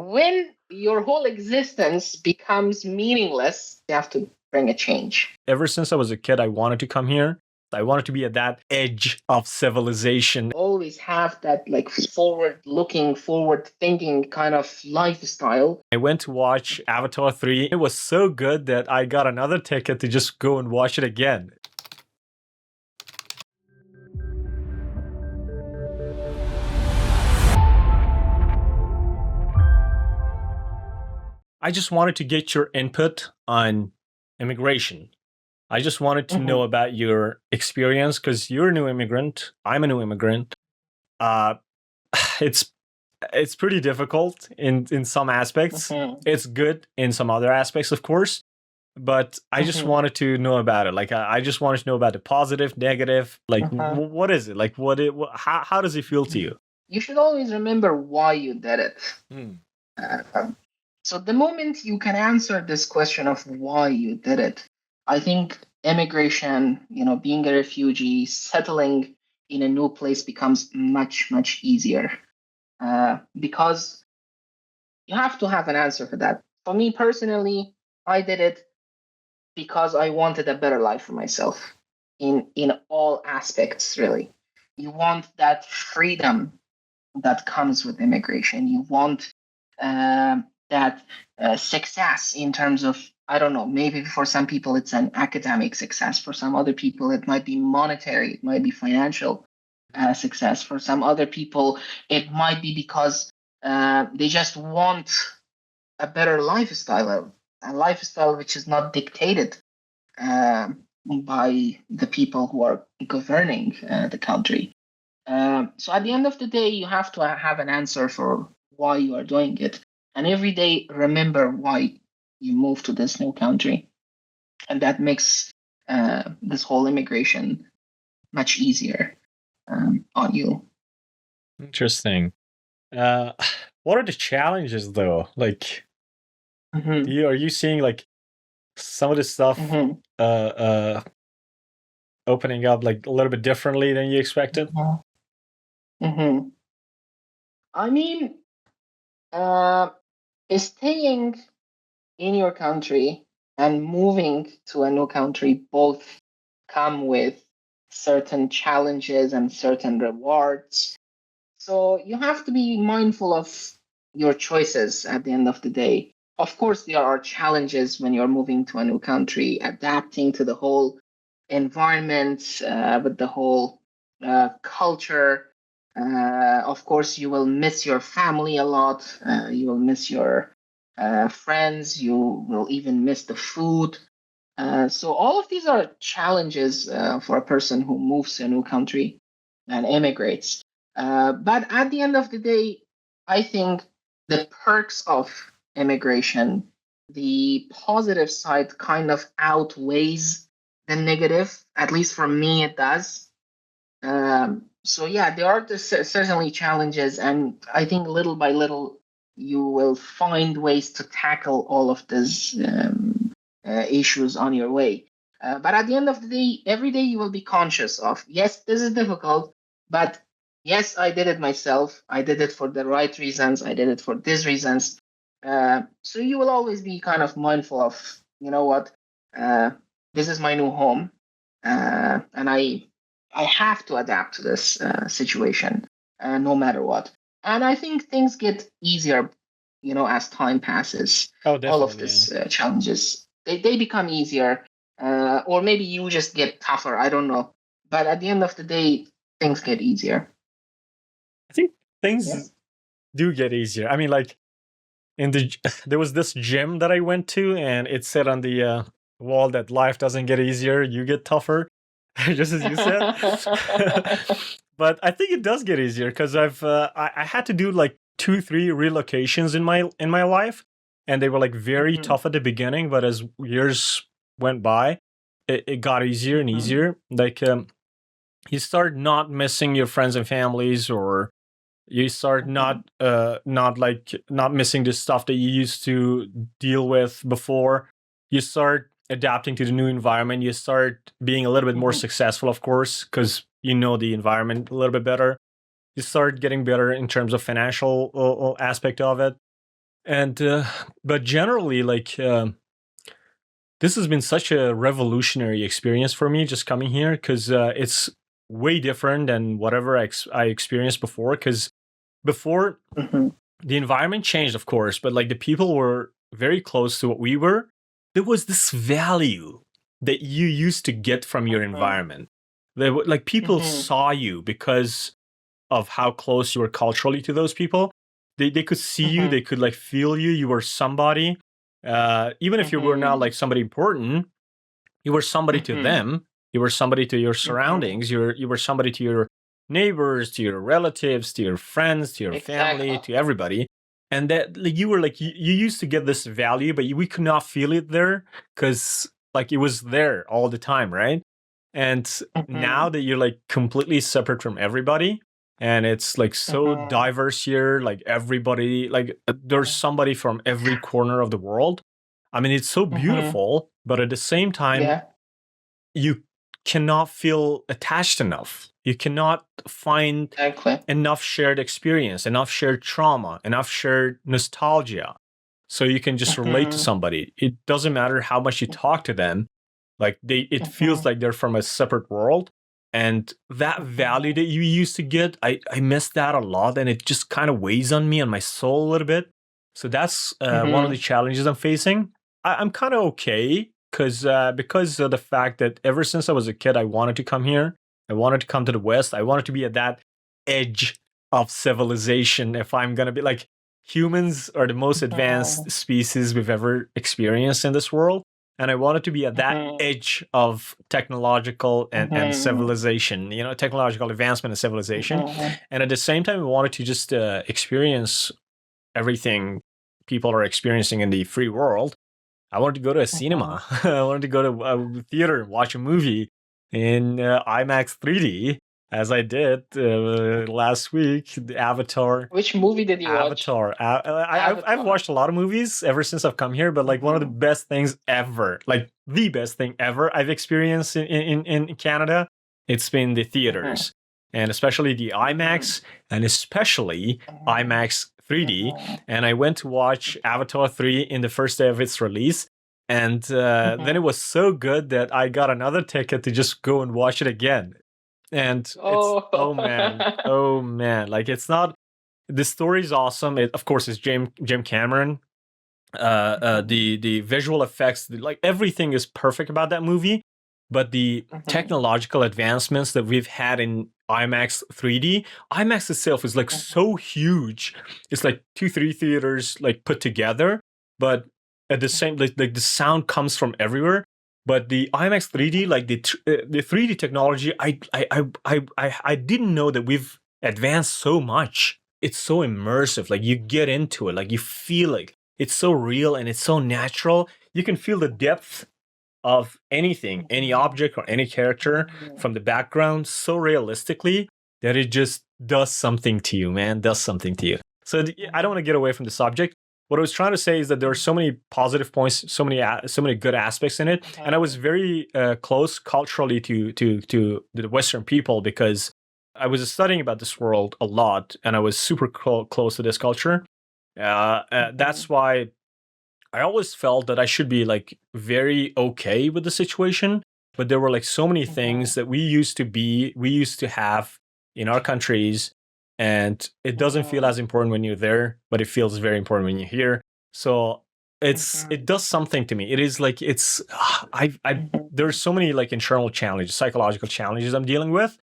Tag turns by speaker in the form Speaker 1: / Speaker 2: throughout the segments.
Speaker 1: when your whole existence becomes meaningless, you have to bring a change.
Speaker 2: Ever since I was a kid, I wanted to come here. I wanted to be at that edge of civilization.
Speaker 1: Always have that like forward-looking, forward-thinking kind of lifestyle.
Speaker 2: I went to watch Avatar 3. It was so good that I got another ticket to just go and watch it again. I just wanted to get your input on immigration. I just wanted to know about your experience because you're a new immigrant. I'm a new immigrant. It's pretty difficult in some aspects. It's good in some other aspects, of course. But I just wanted to know about it. Like I just wanted to know about the positive, negative. Like what is it? Like how does it feel to you?
Speaker 1: You should always remember why you did it. So the moment you can answer this question of why you did it, I think immigration, being a refugee, settling in a new place becomes much, much easier because you have to have an answer for that. For me personally, I did it because I wanted a better life for myself in all aspects, really. You want that freedom that comes with immigration. You want that success in terms of, I don't know, maybe for some people it's an academic success. For some other people, it might be monetary, it might be financial success. For some other people, it might be because they just want a better lifestyle, a lifestyle which is not dictated by the people who are governing the country. So at the end of the day, you have to have an answer for why you are doing it. And every day, remember why you moved to this new country. And that makes this whole immigration much easier on you.
Speaker 2: Interesting. What are the challenges, though? Like, are you seeing like some of the stuff opening up like a little bit differently than you expected?
Speaker 1: I mean, staying in your country and moving to a new country both come with certain challenges and certain rewards. So you have to be mindful of your choices at the end of the day. Of course, there are challenges when you're moving to a new country, adapting to the whole environment, with the whole culture. Of course, you will miss your family a lot. You will miss your friends. You will even miss the food. So all of these are challenges for a person who moves to a new country and immigrates. But at the end of the day, I think the perks of immigration, the positive side kind of outweighs the negative. At least for me, it does. So yeah, there are certainly challenges, and I think little by little you will find ways to tackle all of these issues on your way. But at the end of the day, every day you will be conscious of, yes, this is difficult, but yes, I did it myself. I did it for the right reasons. I did it for these reasons. So you will always be kind of mindful of, you know what, this is my new home, and I have to adapt to this situation, no matter what. And I think things get easier, as time passes.
Speaker 2: Oh, definitely.
Speaker 1: All of these challenges, they become easier, or maybe you just get tougher. I don't know. But at the end of the day, things get easier.
Speaker 2: I think things do get easier. I mean, like there was this gym that I went to, and it said on the wall that life doesn't get easier, you get tougher, just as you said. But I think it does get easier because I had to do like 2-3 relocations in my life, and they were like very tough at the beginning, but as years went by, it got easier and easier. Like you start not missing your friends and families, or you start not missing the stuff that you used to deal with before. You start adapting to the new environment. You start being a little bit more successful, of course, because you know the environment a little bit better. You start getting better in terms of financial aspect of it. And but generally, like this has been such a revolutionary experience for me just coming here, because it's way different than whatever I experienced before. Because before, the environment changed, of course, but like the people were very close to what we were. There was this value that you used to get from your environment. Like people saw you because of how close you were culturally to those people. They could see you, they could like feel you. You were somebody. Even if you were not like somebody important, you were somebody to them. You were somebody to your surroundings. You were somebody to your neighbors, to your relatives, to your friends, to your family, to everybody. And that like, you were like you used to get this value, but we could not feel it there because like it was there all the time, right? And now that you're like completely separate from everybody, and it's like so diverse here, like everybody, like there's somebody from every corner of the world. I mean, it's so beautiful, but at the same time, you cannot feel attached enough. You cannot find enough shared experience, enough shared trauma, enough shared nostalgia. So you can just relate to somebody. It doesn't matter how much you talk to them. Like it feels like they're from a separate world. And that value that you used to get, I miss that a lot. And it just kind of weighs on me, on my soul a little bit. So that's one of the challenges I'm facing. I'm kind of okay because of the fact that ever since I was a kid, I wanted to come here. I wanted to come to the West. I wanted to be at that edge of civilization. If I'm going to be like, humans are the most advanced species we've ever experienced in this world. And I wanted to be at that edge of technological and civilization, you know, technological advancement and civilization. And at the same time, I wanted to just experience everything people are experiencing in the free world. I wanted to go to a cinema. I wanted to go to a theater and watch a movie in IMAX 3D, as I did last week. The Avatar.
Speaker 1: Which movie did you watch?
Speaker 2: Avatar. I've watched a lot of movies ever since I've come here, but like one of the best things ever, like the best thing ever I've experienced in Canada, it's been the theaters, and especially the IMAX, and especially IMAX 3D. And I went to watch Avatar 3 in the first day of its release. And then it was so good that I got another ticket to just go and watch it again. And it's, oh man, like it's not, the story's awesome. It, of course, it's Jim Cameron. The visual effects, like everything is perfect about that movie. But the technological advancements that we've had in IMAX 3D, IMAX itself is like so huge. It's like 2-3 theaters like put together, but at the same like the sound comes from everywhere. But the IMAX 3D, like the 3D technology, I didn't know that we've advanced so much. It's so immersive. Like you get into it, like you feel it. It's so real and it's so natural. You can feel the depth of anything, any object or any character from the background so realistically that it just does something to you, man. Does something to you. So I don't want to get away from the subject. What I was trying to say is that there are so many positive points, so many good aspects in it, and I was very close culturally to the Western people because I was studying about this world a lot, and I was super close to this culture. That's why I always felt that I should be like very okay with the situation, but there were like so many things that we used to have in our countries, and it doesn't feel as important when you're there, but it feels very important when you're here. So it does something to me. It is like I there's so many like internal challenges, psychological challenges I'm dealing with,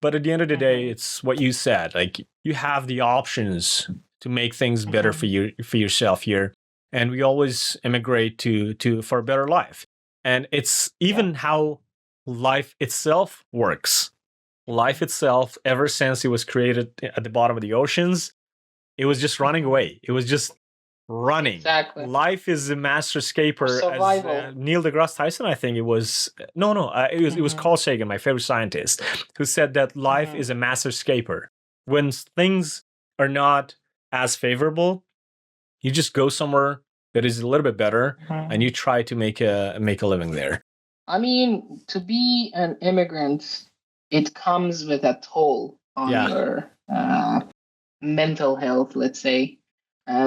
Speaker 2: but at the end of the day, it's what you said. Like you have the options to make things better for yourself here. And we always immigrate to for a better life. And it's even how life itself works. Life itself, ever since it was created at the bottom of the oceans, it was just running away. It was just running.
Speaker 1: Exactly.
Speaker 2: Life is a master escaper.
Speaker 1: Survival.
Speaker 2: As Neil deGrasse Tyson, I think it was. It was Carl Sagan, my favorite scientist, who said that life is a master escaper. When things are not as favorable, you just go somewhere that is a little bit better, and you try to make a living there.
Speaker 1: I mean, to be an immigrant, it comes with a toll on your mental health, let's say,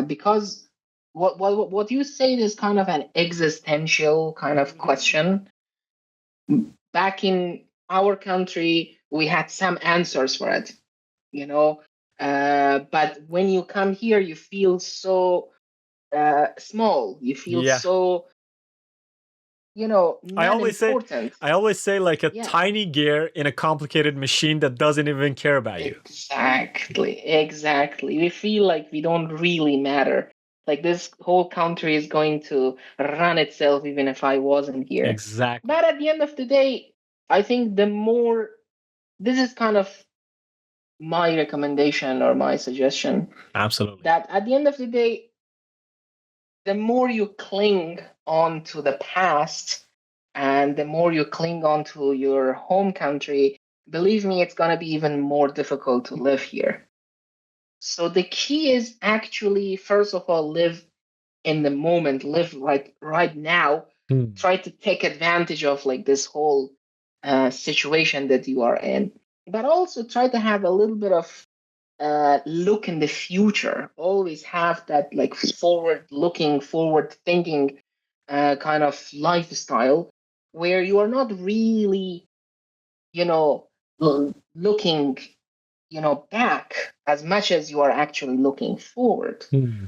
Speaker 1: because what you say is kind of an existential kind of question. Back in our country, we had some answers for it, you know. But when you come here, you feel so small. You feel
Speaker 2: Yeah.
Speaker 1: so,
Speaker 2: I
Speaker 1: not
Speaker 2: always say,
Speaker 1: important.
Speaker 2: like a
Speaker 1: Yeah,
Speaker 2: tiny gear in a complicated machine that doesn't even care about you.
Speaker 1: exactly. We feel like we don't really matter. Like this whole country is going to run itself even if I wasn't here.
Speaker 2: Exactly.
Speaker 1: But at the end of the day, I think this is kind of my recommendation or my suggestion,
Speaker 2: Absolutely.
Speaker 1: that at the end of the day, the more you cling on to the past and the more you cling on to your home country, believe me, it's going to be even more difficult to live here. So the key is actually, first of all, live in the moment, live right now.
Speaker 2: Hmm.
Speaker 1: Try to take advantage of like this whole situation that you are in, but also try to have a little bit of look in the future. Always have that like forward looking, forward thinking kind of lifestyle where you are not really, looking, back as much as you are actually looking forward.
Speaker 2: Hmm.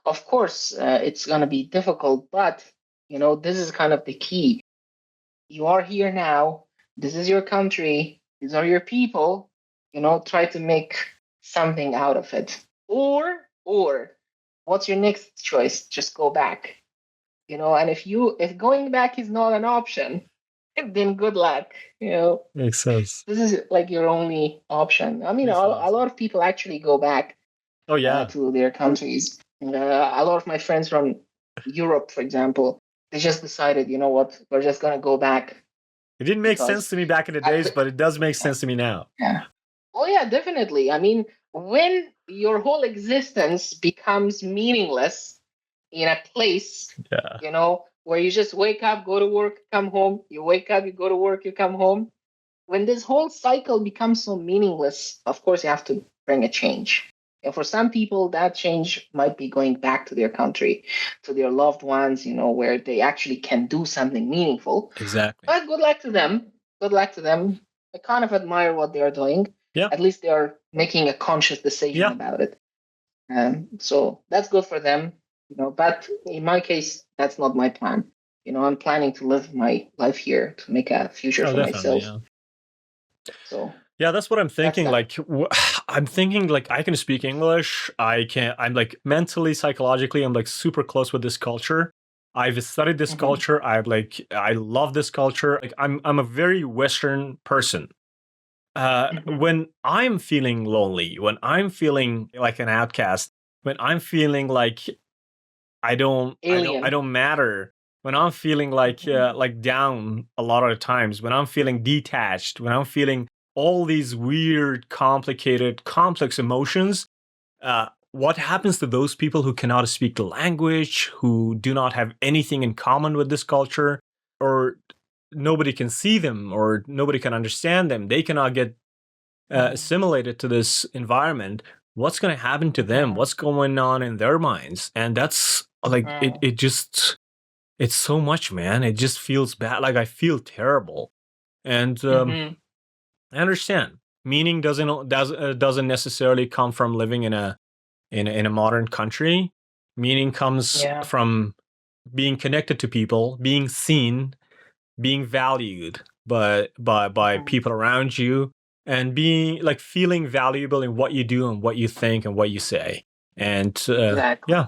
Speaker 1: Of course, it's going to be difficult, but, this is kind of the key. You are here now. This is your country. These are your people. Try to make something out of it. Or, what's your next choice? Just go back. And if going back is not an option, then good luck.
Speaker 2: Makes sense.
Speaker 1: This is like your only option. I mean, a
Speaker 2: Makes a lot of
Speaker 1: lot
Speaker 2: sense.
Speaker 1: of people actually go back
Speaker 2: Oh yeah.
Speaker 1: to their countries. A lot of my friends from Europe, for example, they just decided, you know what, we're just gonna go back
Speaker 2: It didn't make sense
Speaker 1: because
Speaker 2: to me back in the
Speaker 1: at
Speaker 2: days,
Speaker 1: the,
Speaker 2: but it does make sense to me now.
Speaker 1: yeah. Oh yeah, definitely. I mean, when your whole existence becomes meaningless in a place,
Speaker 2: Yeah.
Speaker 1: where you just wake up, go to work, come home, you wake up, you go to work, you come home. When this whole cycle becomes so meaningless, of course you have to bring a change. And for some people, that change might be going back to their country, to their loved ones, where they actually can do something meaningful.
Speaker 2: Exactly.
Speaker 1: But good luck to them. Good luck to them. I kind of admire what they are doing.
Speaker 2: Yeah.
Speaker 1: At least they are making a conscious decision
Speaker 2: Yeah.
Speaker 1: about it. So that's good for them. But in my case, that's not my plan. I'm planning to live my life here to make a future
Speaker 2: Oh,
Speaker 1: for
Speaker 2: definitely.
Speaker 1: myself.
Speaker 2: Yeah.
Speaker 1: So
Speaker 2: Yeah, that's what I'm
Speaker 1: that's
Speaker 2: thinking.
Speaker 1: that.
Speaker 2: Like, I'm thinking like I can speak English. I'm like mentally, psychologically, I'm like super close with this culture. I've studied this
Speaker 1: Mm-hmm.
Speaker 2: culture. I love this culture. Like, I'm a very Western person.
Speaker 1: Mm-hmm.
Speaker 2: When I'm feeling lonely, when I'm feeling like an outcast, when I'm feeling like I
Speaker 1: Alien.
Speaker 2: don't matter, when I'm feeling
Speaker 1: Mm-hmm.
Speaker 2: like down a lot of the times, when I'm feeling detached, when I'm feeling all these weird, complicated, complex emotions, what happens to those people who cannot speak the language, who do not have anything in common with this culture, or nobody can see them, or nobody can understand them? They cannot get
Speaker 1: Mm-hmm.
Speaker 2: assimilated to this environment. What's going to happen to them?
Speaker 1: Mm-hmm.
Speaker 2: What's going on in their minds? And that's like it just it's so much, man. It just feels bad. Like I feel terrible. And
Speaker 1: Mm-hmm.
Speaker 2: I understand meaning doesn't necessarily come from living in a modern country. Meaning comes
Speaker 1: Yeah.
Speaker 2: from being connected to people, being seen, being valued by
Speaker 1: Mm-hmm.
Speaker 2: people around you, and being like feeling valuable in what you do and what you think and what you say. And
Speaker 1: Exactly.
Speaker 2: yeah.